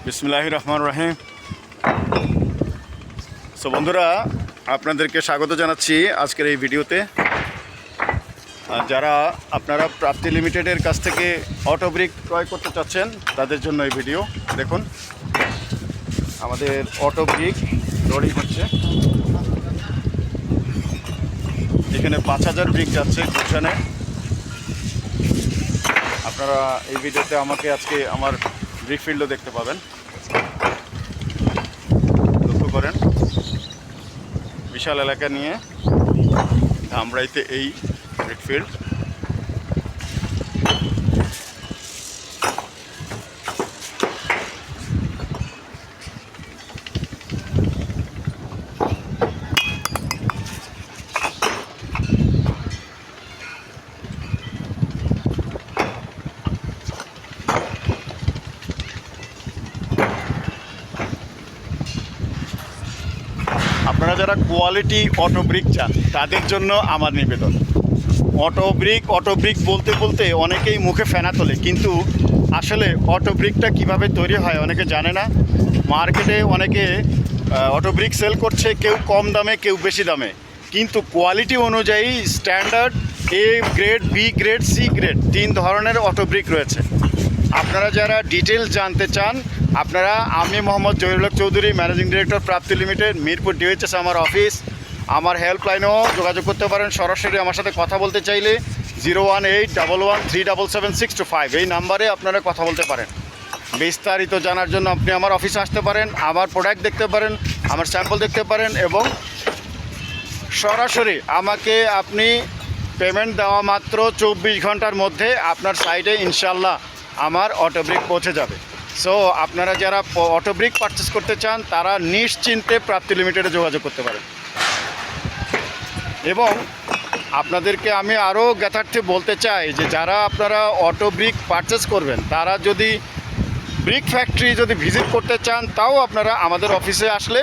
বিসমিল্লাহির রহমানির রহিম। সো বন্ধুরা, আপনাদেরকে স্বাগত জানাচ্ছি আজকের এই ভিডিওতে। যারা আপনারা প্রাপ্তি লিমিটেডের কাছ থেকে অটোব্রিক ক্রয় করতে চাচ্ছেন তাদের জন্য এই ভিডিও। দেখুন, আমাদের অটোব্রিক লোডিং হচ্ছে। এখানে 5000 ব্রিক যাচ্ছে গুলশানে। আপনারা এই ভিডিওতে আমাকে আজকে আমার ব্রিক ফিল্ডও দেখতে পাবেন। লক্ষ্য করেন, বিশাল এলাকা নিয়ে ধামরাইতে এই ব্রিক ফিল্ড। আপনারা যারা কোয়ালিটি অটোব্রিক চান তাদের জন্য আমার নিবেদন। অটোব্রিক বলতে বলতে অনেকেই মুখে ফেনা তোলে, কিন্তু আসলে অটোব্রিকটা কিভাবে তৈরি হয় অনেকে জানে না। মার্কেটে অনেকে অটোব্রিক সেল করছে, কেউ কম দামে কেউ বেশি দামে, কিন্তু কোয়ালিটি অনুযায়ী standard A grade, B grade, C grade 3 ধরনের অটোব্রিক রয়েছে। আপনারা যারা ডিটেলস জানতে চান, আমি মোহাম্মদ জহিরুল হক চৌধুরী, ম্যানেজিং ডিরেক্টর প্রাপ্তি লিমিটেড, মিরপুর ডিওএইচএস আমার অফিস। আমার হেল্পলাইনেও যোগাযোগ করতে পারেন। সরাসরি আমার সাথে কথা বলতে চাইলে 01811377625 এই নাম্বারে আপনারা কথা বলতে পারেন। বিস্তারিত জানার জন্য আপনি আমার অফিসে আসতে পারেন, আমার প্রোডাক্ট দেখতে পারেন, আমার স্যাম্পল দেখতে পারেন, এবং সরাসরি আমাকে আপনি পেমেন্ট দেওয়া মাত্র 24 ঘন্টার মধ্যে আপনার সাইটে ইনশাল্লাহ আমার অটোব্রিক পৌঁছে যাবে। সো আপনারা যারা অটোব্রিক পারচেস করতে চান তারা নিশ্চিন্তে প্রাপ্তি লিমিটেডে যোগাযোগ করতে পারেন। এবং আপনাদেরকে আমি আরও জ্ঞাতার্থে বলতে চাই যে যারা আপনারা অটোব্রিক পারচেস করবেন তারা যদি ব্রিক ফ্যাক্টরি যদি ভিজিট করতে চান, তাও আপনারা আমাদের অফিসে আসলে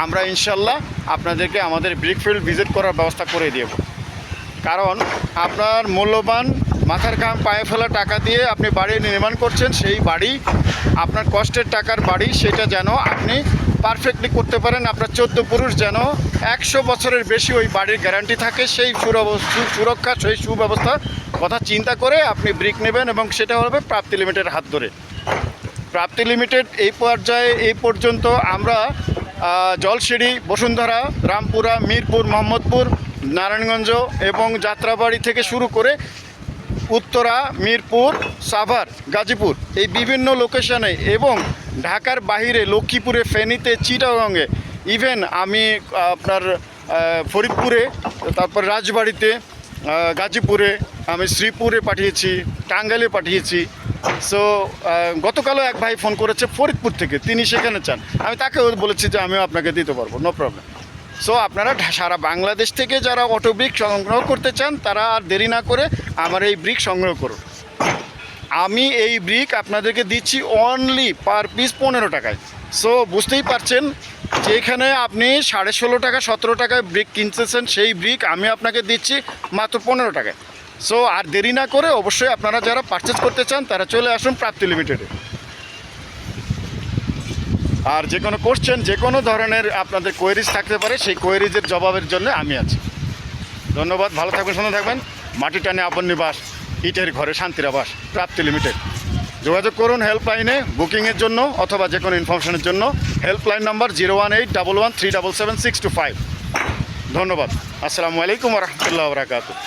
আমরা ইনশাল্লাহ আপনাদেরকে আমাদের ব্রিক ফিল্ড ভিজিট করার ব্যবস্থা করে দেব। কারণ আপনার মূল্যবান মাথার ঘাম পায়ে ফেলা টাকা দিয়ে আপনি বাড়ি নির্মাণ করছেন, সেই বাড়ি আপনার কষ্টের টাকার বাড়ি, সেটা যেন আপনি পারফেক্টলি করতে পারেন। আপনার 14 পুরুষ যেন 100 বছরের বেশি ওই বাড়ির গ্যারান্টি থাকে, সেই সুরক্ষা, সেই সুব্যবস্থার কথা চিন্তা করে আপনি ব্রিক নেবেন, এবং সেটা হবে প্রাপ্তি লিমিটেডের হাত ধরে। প্রাপ্তি লিমিটেড এই পর্যায়ে এই পর্যন্ত আমরা জলসিঁড়ি, বসুন্ধরা, রামপুরা, মিরপুর, মোহাম্মদপুর, নারায়ণগঞ্জ এবং যাত্রাবাড়ি থেকে শুরু করে উত্তরা, মিরপুর, সাভার, গাজীপুর এই বিভিন্ন লোকেশনে, এবং ঢাকার বাইরে লক্ষ্মীপুরে, ফেনীতে, চিটাগংয়ে, ইভেন আমি আপনার ফরিদপুরে, তারপর রাজবাড়িতে, গাজীপুরে, আমি শ্রীপুরে পাঠিয়েছি, টাঙ্গাইলে পাঠিয়েছি। সো গতকালও এক ভাই ফোন করেছে ফরিদপুর থেকে, তিনি সেখানে চান, আমি তাকেও বলেছি যে আমিও আপনাকে দিতে পারবো, নো প্রবলেম। সো আপনারা সারা বাংলাদেশ থেকে যারা অটোব্রিক সংগ্রহ করতে চান তারা আর দেরি না করে আমার এই ব্রিক সংগ্রহ করুন। আমি এই ব্রিক আপনাদেরকে দিচ্ছি অনলি পার পিস 15 টাকায়। সো বুঝতেই পারছেন যে এখানে আপনি 16.5 টাকা 17 টাকায় ব্রিক কিনতেছেন, সেই ব্রিক আমি আপনাকে দিচ্ছি মাত্র 15 টাকায়। সো আর দেরি না করে অবশ্যই আপনারা যারা পারচেস করতে চান তারা চলে আসুন প্রাপ্তি লিমিটেডে। আর যে কোনো কোশ্চেন, যে কোনো ধরনের আপনাদের কোয়েরিজ থাকতে পারে, সেই কোয়েরিজের জবাবের জন্য আমি আছি। ধন্যবাদ, ভালো থাকবেন, সুন্দর থাকবেন। মাটি টানে আপন নিবাস, ইটের ঘরে শান্তির আবাস, প্রাপ্তি লিমিটেড। যোগাযোগ করুন হেল্পলাইনে বুকিংয়ের জন্য অথবা যে কোনো ইনফরমেশনের জন্য। Helpline number 01811377625। ধন্যবাদ, আসসালামু আলাইকুম ওয়া রাহমাতুল্লাহি ওয়া বারাকাতুহু।